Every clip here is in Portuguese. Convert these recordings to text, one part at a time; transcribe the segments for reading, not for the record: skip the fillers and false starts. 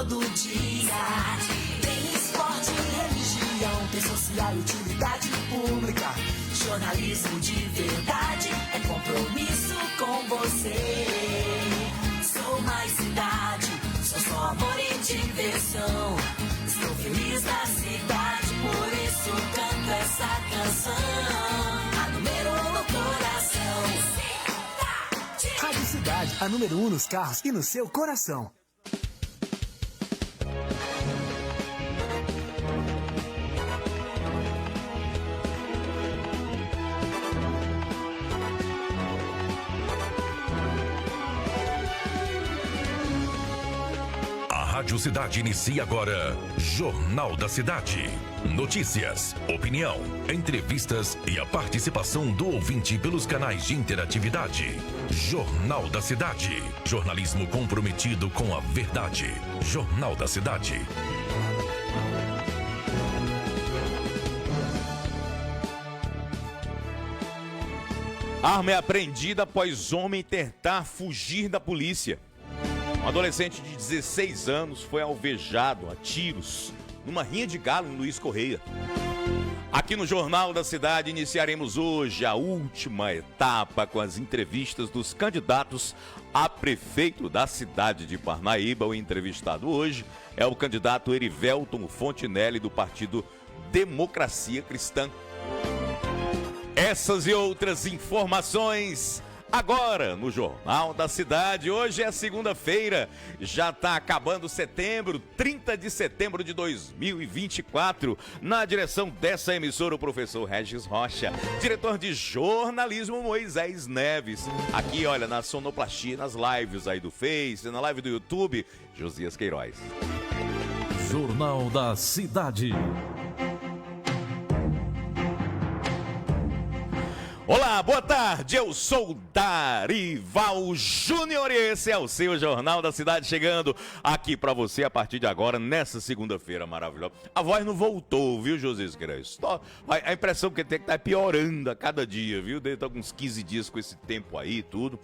todo dia. Tem esporte, religião, tem social e utilidade pública. Jornalismo de verdade é compromisso com você. Sou mais cidade, sou só amor e diversão. Estou feliz na cidade, por isso canto essa canção. A número 1 no coração. Rádio Cidade, a número 1 nos carros e no seu coração. Rádio Cidade inicia agora Jornal da Cidade. Notícias, opinião, entrevistas e a participação do ouvinte pelos canais de interatividade. Jornal da Cidade. Jornalismo comprometido com a verdade. Jornal da Cidade. Arma é apreendida após homem tentar fugir da polícia. Um adolescente de 16 anos foi alvejado a tiros numa rinha de galo em Luiz Correia. Aqui no Jornal da Cidade iniciaremos hoje a última etapa com as entrevistas dos candidatos a prefeito da cidade de Parnaíba. O entrevistado hoje é o candidato Erivelton Fontinelli, do partido Democracia Cristã. Essas e outras informações agora no Jornal da Cidade. Hoje é segunda-feira, já está acabando setembro, 30 de setembro de 2024. Na direção dessa emissora, o professor Regis Rocha. Diretor de jornalismo, Moisés Neves. Aqui, olha, na sonoplastia, nas lives aí do Face, na live do YouTube, Josias Queiroz. Jornal da Cidade. Olá, boa tarde, eu sou Darival Júnior e esse é o seu Jornal da Cidade, chegando aqui pra você a partir de agora, nessa segunda-feira maravilhosa. A voz não voltou, viu, José Grace? A impressão que tem que estar piorando a cada dia, viu? Desde alguns 15 dias com esse tempo aí e tudo.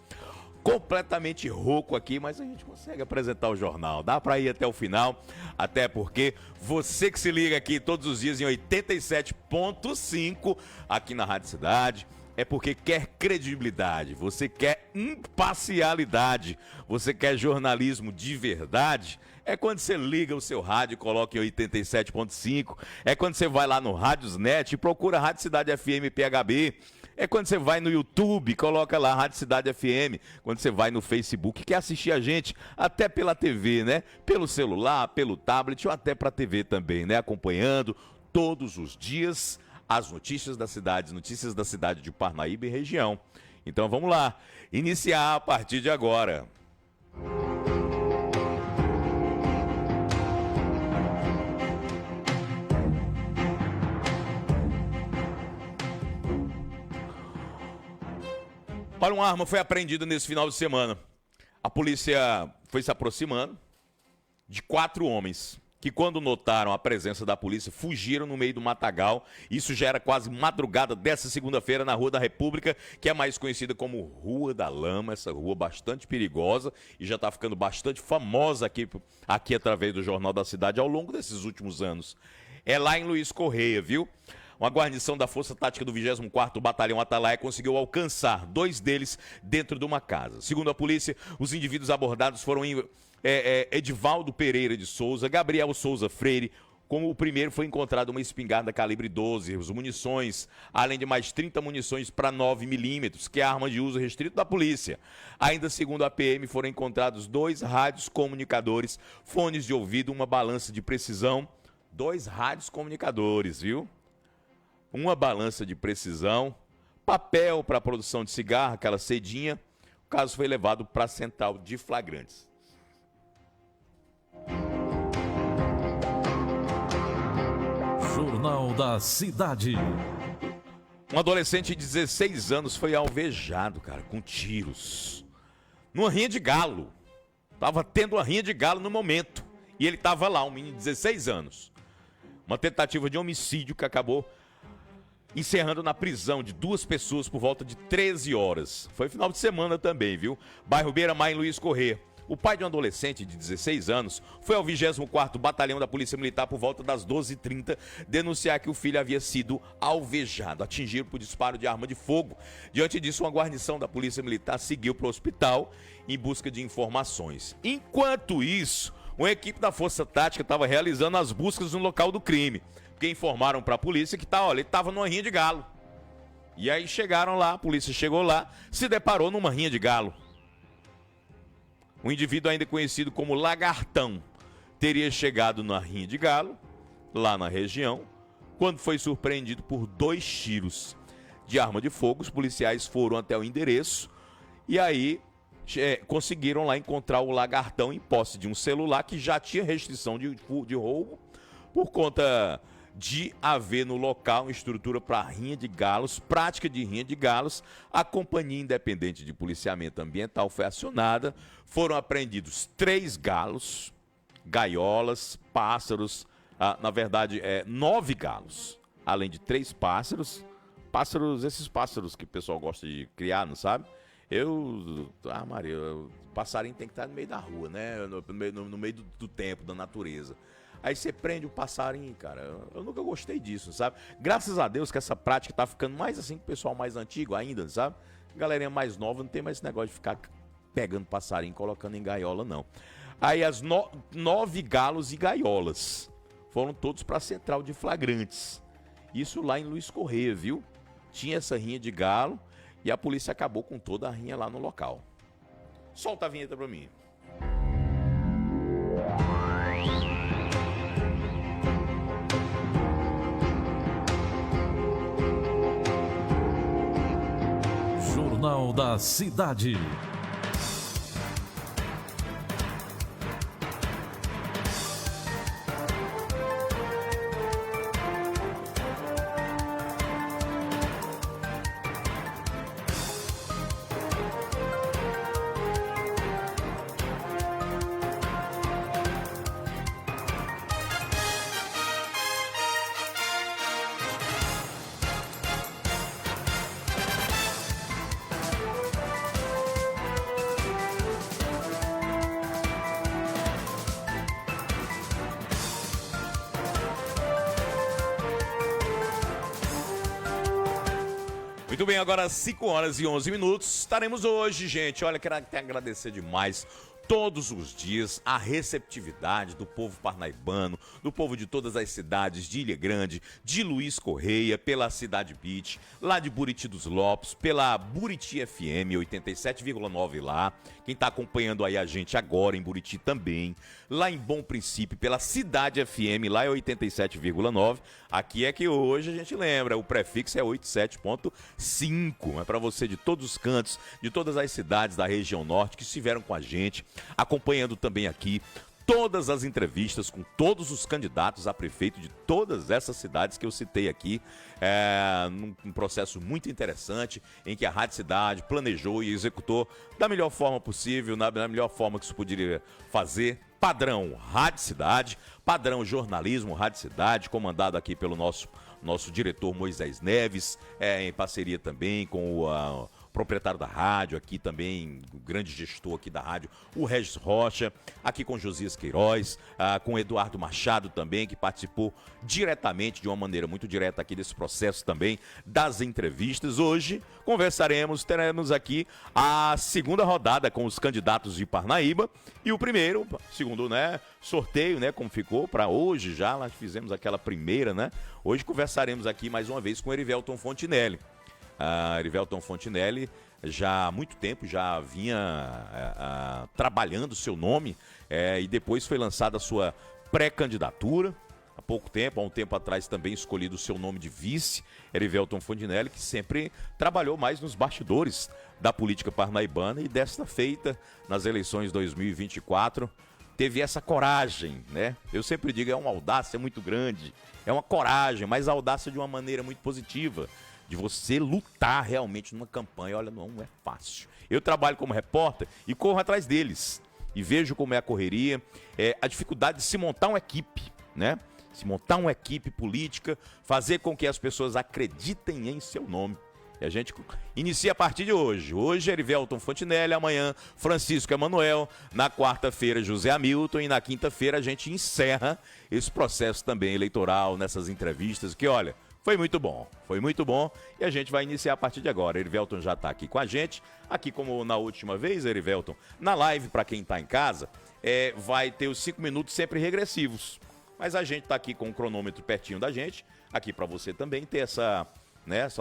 Completamente rouco aqui, mas a gente consegue apresentar o jornal. Dá pra ir até o final, até porque você que se liga aqui todos os dias em 87.5 aqui na Rádio Cidade, é porque quer credibilidade, você quer imparcialidade, você quer jornalismo de verdade. É quando você liga o seu rádio e coloca em 87.5, é quando você vai lá no Rádiosnet e procura Rádio Cidade FM PHB, é quando você vai no YouTube, coloca lá Rádio Cidade FM, quando você vai no Facebook, quer assistir a gente até pela TV, né? Pelo celular, pelo tablet ou até pra TV também, né? Acompanhando todos os dias as notícias da cidade de Parnaíba e região. Então vamos lá, iniciar a partir de agora. Olha, uma arma foi apreendida nesse final de semana. A polícia foi se aproximando de 4 homens que, quando notaram a presença da polícia, fugiram no meio do matagal. Isso já era quase madrugada dessa segunda-feira na Rua da República, que é mais conhecida como Rua da Lama, essa rua bastante perigosa e já está ficando bastante famosa aqui através do Jornal da Cidade ao longo desses últimos anos. É lá em Luiz Correia, viu? Uma guarnição da Força Tática do 24º Batalhão Atalaia conseguiu alcançar 2 deles dentro de uma casa. Segundo a polícia, os indivíduos abordados foram Edivaldo Pereira de Souza, Gabriel Souza Freire. Como o primeiro, foi encontrada uma espingarda calibre 12, as munições, além de mais 30 munições para 9mm, que é a arma de uso restrito da polícia. Ainda segundo a PM, foram encontrados 2 rádios comunicadores, fones de ouvido, uma balança de precisão. 2 rádios comunicadores, viu? Uma balança de precisão, papel para a produção de cigarro, aquela cedinha. O caso foi levado para a central de flagrantes. Jornal da Cidade. Um adolescente de 16 anos foi alvejado, cara, com tiros. Numa rinha de galo. Tava tendo uma rinha de galo no momento. E ele tava lá, um menino de 16 anos. Uma tentativa de homicídio que acabou encerrando na prisão de 2 pessoas por volta de 13 horas. Foi final de semana também, viu? Bairro Beira-Mar, em Luiz Correia. O pai de um adolescente de 16 anos foi ao 24º Batalhão da Polícia Militar por volta das 12h30 denunciar que o filho havia sido alvejado, atingido por disparo de arma de fogo. Diante disso, uma guarnição da Polícia Militar seguiu para o hospital em busca de informações. Enquanto isso, uma equipe da Força Tática estava realizando as buscas no local do crime, porque informaram para a polícia que ele estava numa rinha de galo. E aí chegaram lá, a polícia chegou lá, se deparou numa rinha de galo. Um indivíduo ainda conhecido como Lagartão teria chegado na rinha de galo, lá na região, quando foi surpreendido por 2 tiros de arma de fogo. Os policiais foram até o endereço e aí conseguiram lá encontrar o Lagartão em posse de um celular que já tinha restrição de roubo por conta de haver no local uma estrutura para rinha de galos, prática de rinha de galos. A Companhia Independente de Policiamento Ambiental foi acionada, foram apreendidos 3 galos, gaiolas, pássaros, na verdade 9 galos, além de 3 pássaros, esses pássaros que o pessoal gosta de criar, não sabe? Maria, o passarinho tem que estar no meio da rua, né? No meio do tempo, da natureza. Aí você prende o passarinho, cara. Eu nunca gostei disso, sabe? Graças a Deus que essa prática tá ficando mais assim com o pessoal mais antigo ainda, sabe? Galerinha mais nova não tem mais esse negócio de ficar pegando passarinho e colocando em gaiola, não. Aí as 9 galos e gaiolas foram todos para a central de flagrantes. Isso lá em Luiz Correia, viu? Tinha essa rinha de galo e a polícia acabou com toda a rinha lá no local. Solta a vinheta pra mim. Jornal da Cidade. Muito bem, agora 5h11. Estaremos hoje, gente. Olha, quero até agradecer demais todos os dias a receptividade do povo parnaibano, do povo de todas as cidades de Ilha Grande, de Luiz Correia, pela Cidade Beach, lá de Buriti dos Lopes, pela Buriti FM 87,9 lá. Quem está acompanhando aí a gente agora em Buriti também. Lá em Bom Princípio, pela Cidade FM, lá é 87,9. Aqui é que hoje a gente lembra, o prefixo é 87,5. É para você de todos os cantos, de todas as cidades da região norte que estiveram com a gente, acompanhando também aqui todas as entrevistas com todos os candidatos a prefeito de todas essas cidades que eu citei aqui, num processo muito interessante em que a Rádio Cidade planejou e executou da melhor forma possível, na melhor forma que se poderia fazer. Padrão Rádio Cidade, padrão jornalismo Rádio Cidade, comandado aqui pelo nosso diretor Moisés Neves, em parceria também com o proprietário da rádio aqui também, o grande gestor aqui da rádio, o Regis Rocha, aqui com Josias Queiroz, com Eduardo Machado também, que participou diretamente, de uma maneira muito direta aqui desse processo também, das entrevistas. Hoje teremos aqui a segunda rodada com os candidatos de Parnaíba e o segundo, sorteio, como ficou para hoje já, nós fizemos aquela primeira, Hoje conversaremos aqui mais uma vez com Erivelton Fontinelli. Erivelton Fontinelli já há muito tempo já vinha trabalhando seu nome e depois foi lançada a sua pré-candidatura. Há um tempo atrás também escolhido o seu nome de vice, Erivelton Fontinelli, que sempre trabalhou mais nos bastidores da política parnaibana e desta feita, nas eleições 2024, teve essa coragem, Eu sempre digo, é uma audácia muito grande, é uma coragem, mas a audácia de uma maneira muito positiva, de você lutar realmente numa campanha. Olha, não é fácil. Eu trabalho como repórter e corro atrás deles. E vejo como é a correria, a dificuldade de se montar uma equipe, Se montar uma equipe política, fazer com que as pessoas acreditem em seu nome. E a gente inicia a partir de hoje. Hoje, Erivelton Fontinelli, amanhã, Francisco Emanuel, na quarta-feira, José Hamilton, e na quinta-feira a gente encerra esse processo também eleitoral, nessas entrevistas, que, olha, foi muito bom, e a gente vai iniciar a partir de agora. Erivelton já está aqui com a gente, aqui como na última vez, Erivelton, na live, para quem está em casa, vai ter os 5 minutos sempre regressivos, mas a gente está aqui com o cronômetro pertinho da gente, aqui para você também ter essa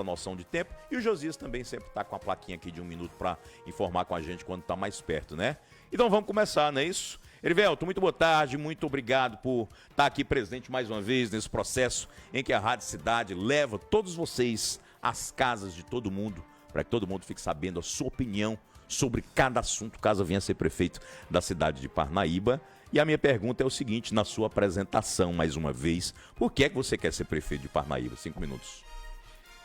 noção de tempo, e o Josias também sempre está com a plaquinha aqui de 1 minuto para informar com a gente quando está mais perto, né? Então vamos começar, não é isso? Erivelton, muito boa tarde, muito obrigado por estar aqui presente mais uma vez nesse processo em que a Rádio Cidade leva todos vocês às casas de todo mundo, para que todo mundo fique sabendo a sua opinião sobre cada assunto, caso venha a ser prefeito da cidade de Parnaíba. E a minha pergunta é o seguinte, na sua apresentação, mais uma vez, por que é que você quer ser prefeito de Parnaíba? 5 minutos.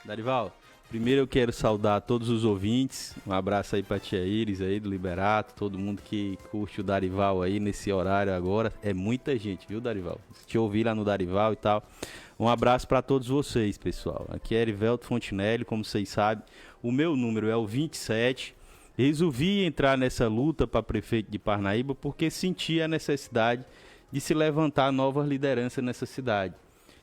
Darival, primeiro eu quero saudar todos os ouvintes, um abraço aí pra tia Iris aí do Liberato, todo mundo que curte o Darival aí nesse horário agora, é muita gente, viu, Darival? Te ouvir lá no Darival e tal. Um abraço pra todos vocês, pessoal. Aqui é Erivelton Fontinelli, como vocês sabem, o meu número é o 27. Resolvi entrar nessa luta para prefeito de Parnaíba porque senti a necessidade de se levantar novas lideranças nessa cidade.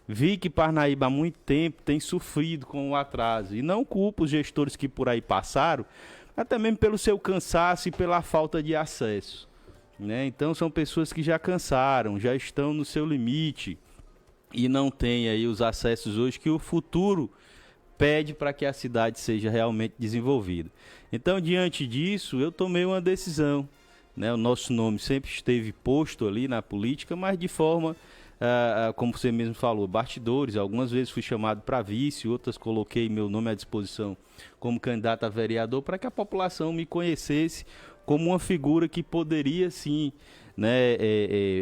Vi que Parnaíba há muito tempo tem sofrido com o atraso. E não culpo os gestores que por aí passaram, mas também pelo seu cansaço e pela falta de acesso, né? Então são pessoas que já cansaram, já estão no seu limite e não têm aí os acessos hoje que o futuro pede para que a cidade seja realmente desenvolvida. Então, diante disso, eu tomei uma decisão, né? O nosso nome sempre esteve posto ali na política, mas de forma... como você mesmo falou, bastidores, algumas vezes fui chamado para vice, outras coloquei meu nome à disposição como candidato a vereador para que a população me conhecesse como uma figura que poderia sim, né,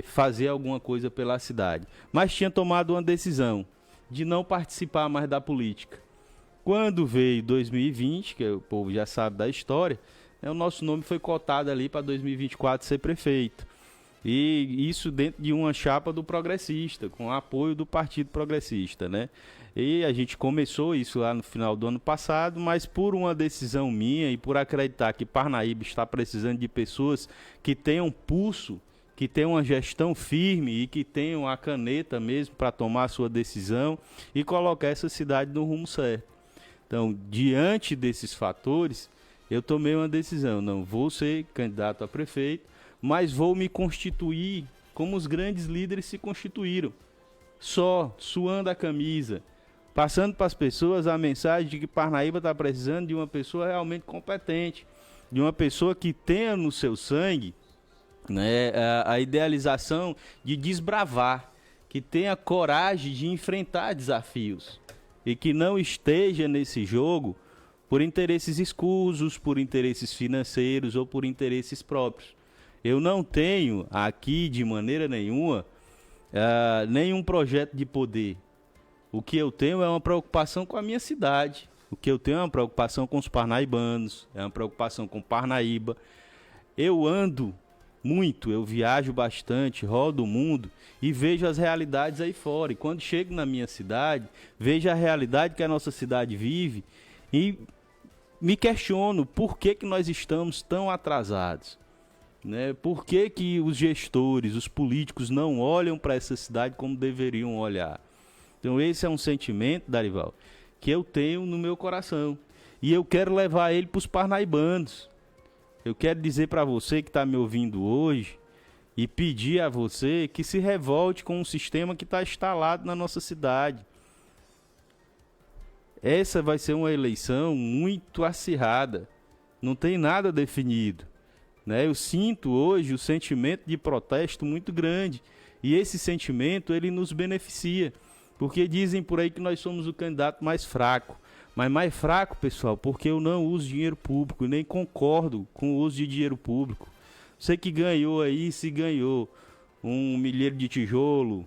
fazer alguma coisa pela cidade. Mas tinha tomado uma decisão de não participar mais da política. Quando veio 2020, que o povo já sabe da história, né, o nosso nome foi cotado ali para 2024 ser prefeito. E isso dentro de uma chapa do Progressista, com o apoio do Partido Progressista, né? E a gente começou isso lá no final do ano passado, mas por uma decisão minha e por acreditar que Parnaíba está precisando de pessoas que tenham pulso, que tenham uma gestão firme e que tenham a caneta mesmo para tomar a sua decisão e colocar essa cidade no rumo certo. Então, diante desses fatores, eu tomei uma decisão, não vou ser candidato a prefeito, mas vou me constituir como os grandes líderes se constituíram, só, suando a camisa, passando para as pessoas a mensagem de que Parnaíba está precisando de uma pessoa realmente competente, de uma pessoa que tenha no seu sangue, né, a idealização de desbravar, que tenha coragem de enfrentar desafios e que não esteja nesse jogo por interesses escusos, por interesses financeiros ou por interesses próprios. Eu não tenho aqui, de maneira nenhuma, nenhum projeto de poder. O que eu tenho é uma preocupação com a minha cidade. O que eu tenho é uma preocupação com os parnaibanos, é uma preocupação com Parnaíba. Eu ando muito, eu viajo bastante, rodo o mundo e vejo as realidades aí fora. E quando chego na minha cidade, vejo a realidade que a nossa cidade vive e me questiono por que nós estamos tão atrasados. Né? Por que os gestores, os políticos não olham para essa cidade como deveriam olhar? Então esse é um sentimento, Darival, que eu tenho no meu coração e eu quero levar ele para os parnaibanos. Eu quero dizer para você que está me ouvindo hoje e pedir a você que se revolte com um sistema que está instalado na nossa cidade. Essa vai ser uma eleição muito acirrada, não tem nada definido. Né? Eu sinto hoje o sentimento de protesto muito grande e esse sentimento ele nos beneficia, porque dizem por aí que nós somos o candidato mais fraco, mas mais fraco, pessoal, porque eu não uso dinheiro público e nem concordo com o uso de dinheiro público. Você que ganhou aí, se ganhou um milheiro de tijolo,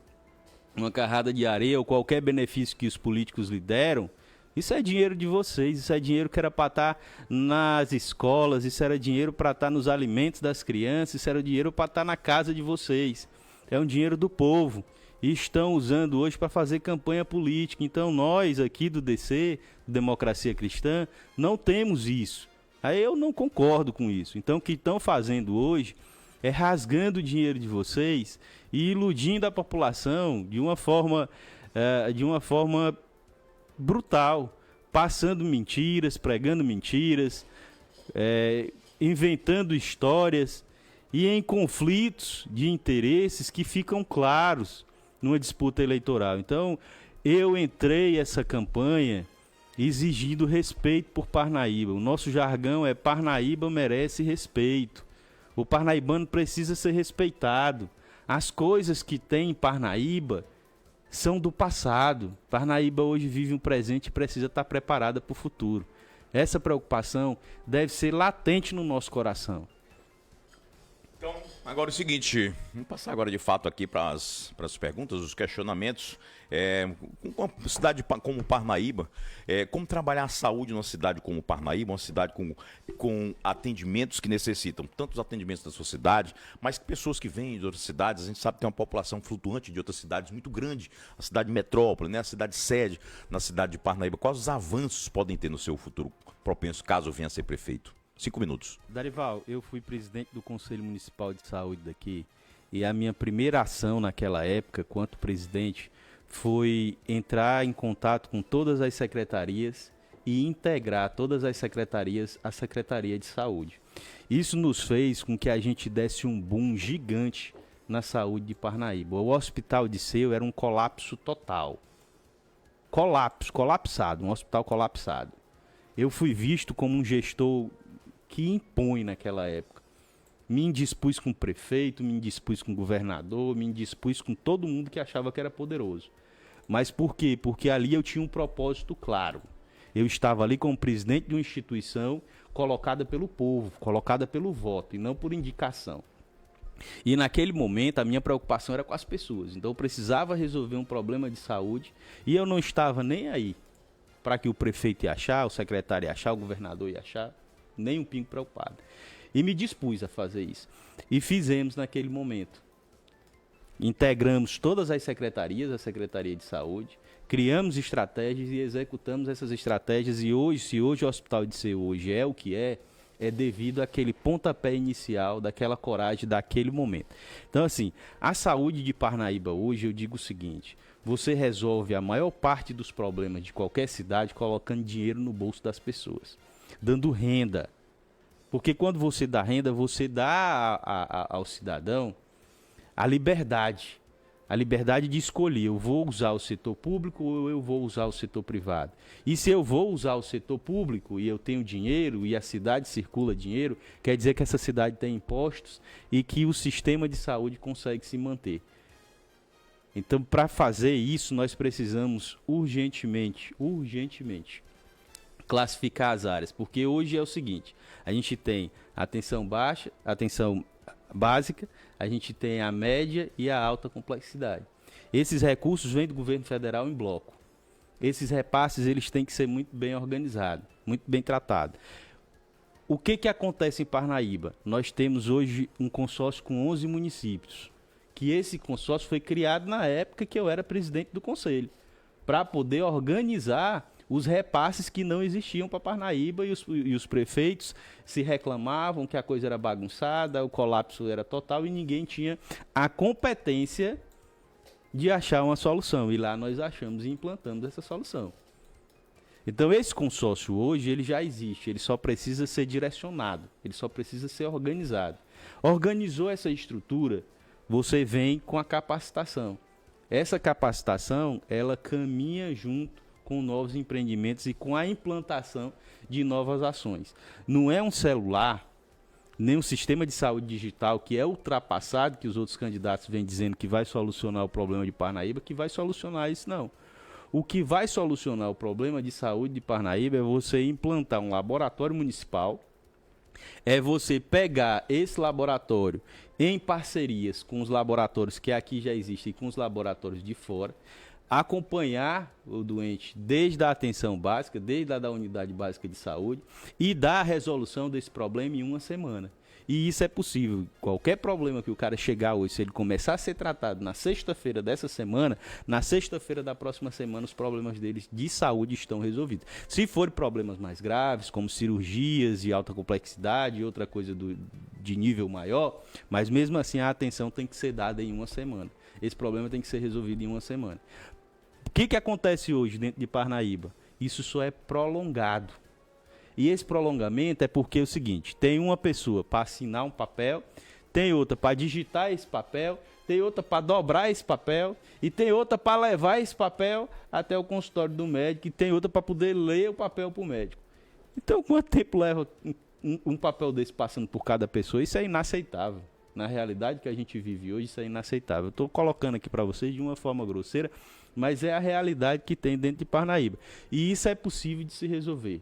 uma carrada de areia ou qualquer benefício que os políticos lhe deram, isso é dinheiro de vocês, isso é dinheiro que era para estar nas escolas, isso era dinheiro para estar nos alimentos das crianças, isso era dinheiro para estar na casa de vocês. É um dinheiro do povo. estão usando hoje para fazer campanha política. Então nós aqui do DC, Democracia Cristã, não temos isso. Aí eu não concordo com isso. Então o que estão fazendo hoje é rasgando o dinheiro de vocês e iludindo a população de uma forma brutal, passando mentiras, pregando mentiras, inventando histórias e em conflitos de interesses que ficam claros numa disputa eleitoral. Então, eu entrei essa campanha exigindo respeito por Parnaíba. O nosso jargão é: Parnaíba merece respeito. O parnaibano precisa ser respeitado. As coisas que tem em Parnaíba são do passado. Parnaíba hoje vive um presente e precisa estar preparada para o futuro. Essa preocupação deve ser latente no nosso coração. Então, agora é o seguinte, vamos passar agora de fato aqui para as perguntas, os questionamentos. Uma cidade como Parnaíba, como trabalhar a saúde numa cidade como Parnaíba, uma cidade com atendimentos que necessitam, tantos atendimentos da sua cidade, mas que pessoas que vêm de outras cidades, a gente sabe que tem uma população flutuante de outras cidades muito grande, a cidade metrópole, né, a cidade sede na cidade de Parnaíba. Quais os avanços podem ter no seu futuro propenso, caso venha a ser prefeito? 5 minutos. Darival, eu fui presidente do Conselho Municipal de Saúde daqui e a minha primeira ação naquela época, quanto presidente, foi entrar em contato com todas as secretarias e integrar todas as secretarias à Secretaria de Saúde. Isso nos fez com que a gente desse um boom gigante na saúde de Parnaíba. O Hospital de Seu era um colapso total. Colapsado, um hospital colapsado. Eu fui visto como um gestor que impõe naquela época. Me indispus com o prefeito, me indispus com o governador, me indispus com todo mundo que achava que era poderoso. Mas por quê? Porque ali eu tinha um propósito claro. Eu estava ali como presidente de uma instituição colocada pelo povo, colocada pelo voto e não por indicação. E naquele momento a minha preocupação era com as pessoas. Então eu precisava resolver um problema de saúde e eu não estava nem aí para que o prefeito ia achar, o secretário ia achar, o governador ia achar. Nem um pingo preocupado. E me dispus a fazer isso. E fizemos naquele momento. Integramos todas as secretarias, a Secretaria de Saúde, criamos estratégias e executamos essas estratégias. E hoje, se hoje o Hospital de Seu hoje é o que é devido àquele pontapé inicial, daquela coragem, daquele momento. Então, assim, a saúde de Parnaíba hoje, eu digo o seguinte: você resolve a maior parte dos problemas de qualquer cidade colocando dinheiro no bolso das pessoas, dando renda. Porque quando você dá renda, você dá ao cidadão a liberdade de escolher: eu vou usar o setor público ou eu vou usar o setor privado. E se eu vou usar o setor público e eu tenho dinheiro e a cidade circula dinheiro, quer dizer que essa cidade tem impostos e que o sistema de saúde consegue se manter. Então, para fazer isso, nós precisamos urgentemente classificar as áreas, porque hoje é o seguinte: a gente tem atenção básica, a gente tem a média e a alta complexidade. Esses recursos vêm do governo federal em bloco. Esses repasses eles têm que ser muito bem organizados, muito bem tratados. O que acontece em Parnaíba? Nós temos hoje um consórcio com 11 municípios, que esse consórcio foi criado na época que eu era presidente do conselho, para poder organizar os repasses que não existiam para Parnaíba, e os prefeitos se reclamavam que a coisa era bagunçada, o colapso era total e ninguém tinha a competência de achar uma solução. E lá nós achamos e implantamos essa solução. Então esse consórcio hoje ele já existe, ele só precisa ser direcionado, ele só precisa ser organizado. Organizou essa estrutura, você vem com a capacitação. Essa capacitação, ela caminha junto com novos empreendimentos e com a implantação de novas ações. Não é um celular, nem um sistema de saúde digital que é ultrapassado, que os outros candidatos vêm dizendo que vai solucionar o problema de Parnaíba, que vai solucionar isso, não. O que vai solucionar o problema de saúde de Parnaíba é você implantar um laboratório municipal, é você pegar esse laboratório em parcerias com os laboratórios que aqui já existem e com os laboratórios de fora, acompanhar o doente desde a atenção básica, desde a da unidade básica de saúde e dar a resolução desse problema em uma semana. E isso é possível. Qualquer problema que o cara chegar hoje, se ele começar a ser tratado na sexta-feira dessa semana, na sexta-feira da próxima semana, os problemas deles de saúde estão resolvidos. Se forem problemas mais graves, como cirurgias de alta complexidade e outra coisa de nível maior, mas mesmo assim a atenção tem que ser dada em uma semana. Esse problema tem que ser resolvido em uma semana. O que acontece hoje dentro de Parnaíba? Isso só é prolongado. E esse prolongamento é porque é o seguinte, tem uma pessoa para assinar um papel, tem outra para digitar esse papel, tem outra para dobrar esse papel e tem outra para levar esse papel até o consultório do médico e tem outra para poder ler o papel para o médico. Então, quanto tempo leva um papel desse passando por cada pessoa? Isso é inaceitável. Na realidade que a gente vive hoje, isso é inaceitável. Eu estou colocando aqui para vocês de uma forma grosseira, mas é a realidade que tem dentro de Parnaíba. E isso é possível de se resolver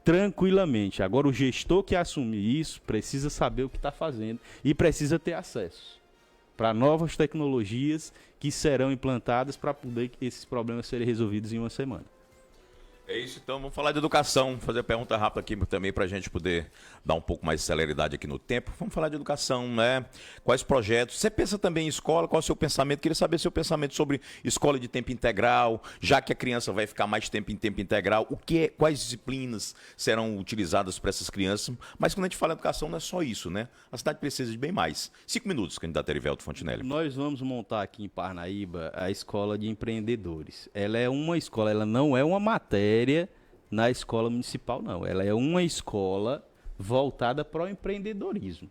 tranquilamente. Agora, o gestor que assume isso precisa saber o que está fazendo e precisa ter acesso para novas tecnologias que serão implantadas para poder esses problemas serem resolvidos em uma semana. É isso, então vamos falar de educação, fazer a pergunta rápida aqui também para a gente poder dar um pouco mais de celeridade aqui no tempo. Vamos falar de educação, né? Quais projetos? Você pensa também em escola? Qual é o seu pensamento? Queria saber seu pensamento sobre escola de tempo integral, já que a criança vai ficar mais tempo em tempo integral, quais disciplinas serão utilizadas para essas crianças? Mas quando a gente fala em educação não é só isso, né? A cidade precisa de bem mais. 5 minutos, candidato Erivelto Fontinelli. Nós vamos montar aqui em Parnaíba a escola de empreendedores. Ela é uma escola, ela não é uma matéria na escola municipal, não. Ela é uma escola voltada para o empreendedorismo.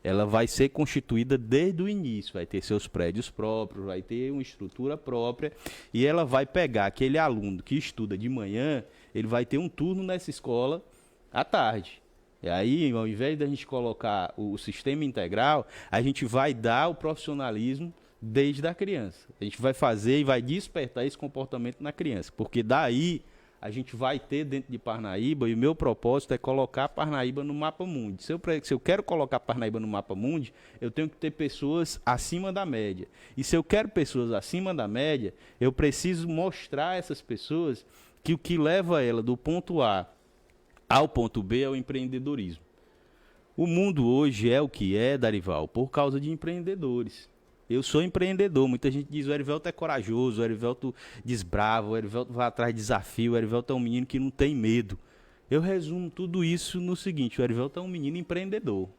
Ela vai ser constituída desde o início, vai ter seus prédios próprios, vai ter uma estrutura própria e ela vai pegar aquele aluno que estuda de manhã, ele vai ter um turno nessa escola à tarde. E aí, ao invés da gente colocar o sistema integral, a gente vai dar o profissionalismo desde a criança. A gente vai fazer e vai despertar esse comportamento na criança, porque daí a gente vai ter dentro de Parnaíba, e o meu propósito é colocar Parnaíba no mapa mundi. Se eu quero colocar Parnaíba no mapa mundi, eu tenho que ter pessoas acima da média. E se eu quero pessoas acima da média, eu preciso mostrar a essas pessoas que o que leva ela do ponto A ao ponto B é o empreendedorismo. O mundo hoje é o que é, Darival, por causa de empreendedores. Eu sou empreendedor, muita gente diz o Erivelto é corajoso, o Erivelto desbrava, o Erivelto vai atrás de desafio, o Erivelto é um menino que não tem medo. Eu resumo tudo isso no seguinte, o Erivelto é um menino empreendedor.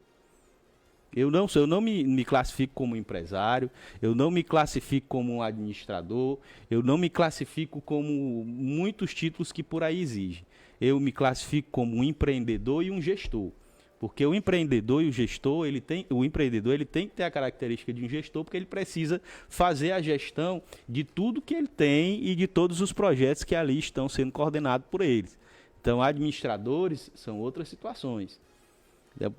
Eu não me classifico como empresário, eu não me classifico como um administrador, eu não me classifico como muitos títulos que por aí exigem. Eu me classifico como um empreendedor e um gestor. Porque o empreendedor e o gestor, o empreendedor ele tem que ter a característica de um gestor, porque ele precisa fazer a gestão de tudo que ele tem e de todos os projetos que ali estão sendo coordenados por eles. Então, administradores são outras situações.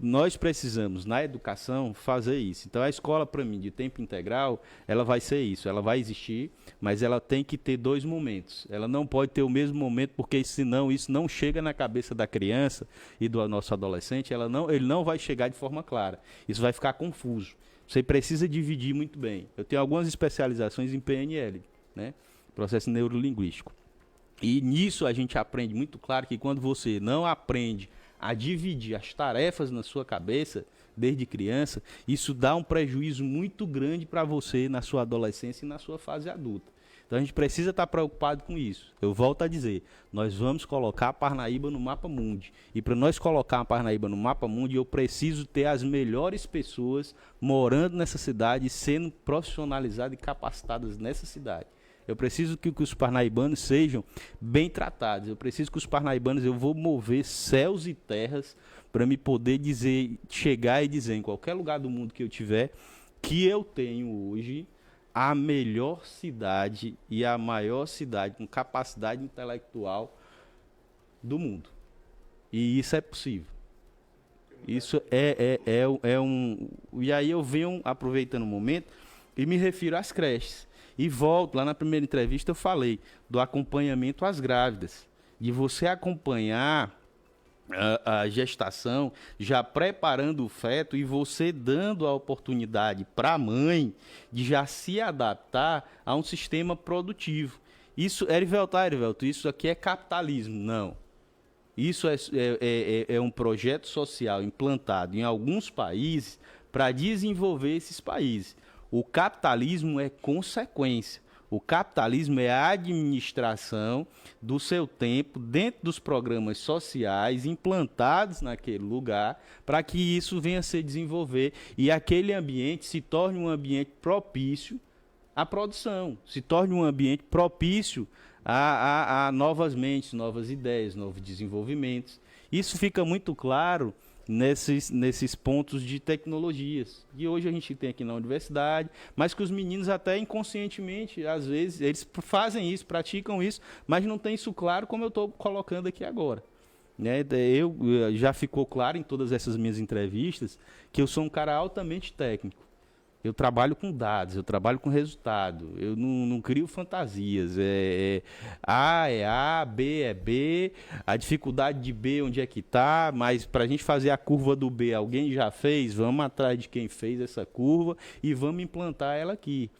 Nós precisamos, na educação, fazer isso. Então, a escola, para mim, de tempo integral, ela vai ser isso. Ela vai existir, mas ela tem que ter 2 momentos. Ela não pode ter o mesmo momento, porque senão isso não chega na cabeça da criança e do nosso adolescente. Ele não vai chegar de forma clara. Isso vai ficar confuso. Você precisa dividir muito bem. Eu tenho algumas especializações em PNL, né? Processo neurolinguístico. E nisso a gente aprende muito claro que quando você não aprende a dividir as tarefas na sua cabeça, desde criança, isso dá um prejuízo muito grande para você na sua adolescência e na sua fase adulta. Então a gente precisa estar preocupado com isso. Eu volto a dizer, nós vamos colocar a Parnaíba no mapa mundi. E para nós colocar a Parnaíba no mapa mundi, eu preciso ter as melhores pessoas morando nessa cidade, sendo profissionalizadas e capacitadas nessa cidade. Eu preciso que os parnaibanos sejam bem tratados. Eu preciso que os parnaibanos, eu vou mover céus e terras para me poder chegar e dizer em qualquer lugar do mundo que eu tiver, que eu tenho hoje a melhor cidade e a maior cidade com capacidade intelectual do mundo. E isso é possível. Isso é um... E aí eu venho aproveitando o momento e me refiro às creches. E volto, lá na primeira entrevista eu falei do acompanhamento às grávidas, de você acompanhar a gestação, já preparando o feto e você dando a oportunidade para a mãe de já se adaptar a um sistema produtivo. Isso, Erivelto, isso aqui é capitalismo. Não. Isso é um projeto social implantado em alguns países para desenvolver esses países. O capitalismo é consequência. O capitalismo é a administração do seu tempo dentro dos programas sociais implantados naquele lugar para que isso venha a se desenvolver e aquele ambiente se torne um ambiente propício à produção, se torne um ambiente propício a novas mentes, novas ideias, novos desenvolvimentos. Isso fica muito claro nesses pontos de tecnologias. E hoje a gente tem aqui na universidade, mas que os meninos até inconscientemente, às vezes, eles fazem isso, praticam isso, mas não tem isso claro como eu estou colocando aqui agora. Né? Já ficou claro em todas essas minhas entrevistas que eu sou um cara altamente técnico. Eu trabalho com dados, eu trabalho com resultado, eu não crio fantasias. A é A, B é B, a dificuldade de B onde é que está, mas para a gente fazer a curva do B, alguém já fez, vamos atrás de quem fez essa curva e vamos implantar ela aqui.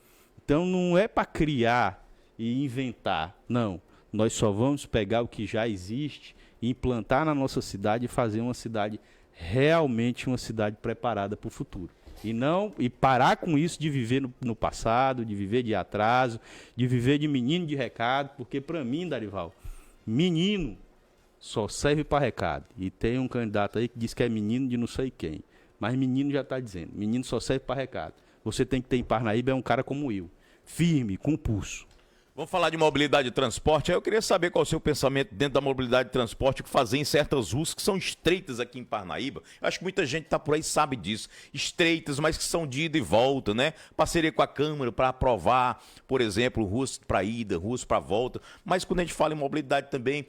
Então não é para criar e inventar, não. Nós só vamos pegar o que já existe, implantar na nossa cidade e fazer uma cidade realmente uma cidade preparada para o futuro. E parar com isso de viver no passado, de viver de atraso, de viver de menino de recado, porque para mim, Darival, menino só serve para recado. E tem um candidato aí que diz que é menino de não sei quem, mas menino já está dizendo, menino só serve para recado. Você tem que ter em Parnaíba um cara como eu, firme, com pulso. Vamos falar de mobilidade de transporte. Aí eu queria saber qual é o seu pensamento dentro da mobilidade de transporte, o que fazer em certas ruas que são estreitas aqui em Parnaíba. Eu acho que muita gente está por aí sabe disso. Estreitas, mas que são de ida e volta, né? Parceria com a Câmara para aprovar, por exemplo, ruas para ida, ruas para volta. Mas quando a gente fala em mobilidade também,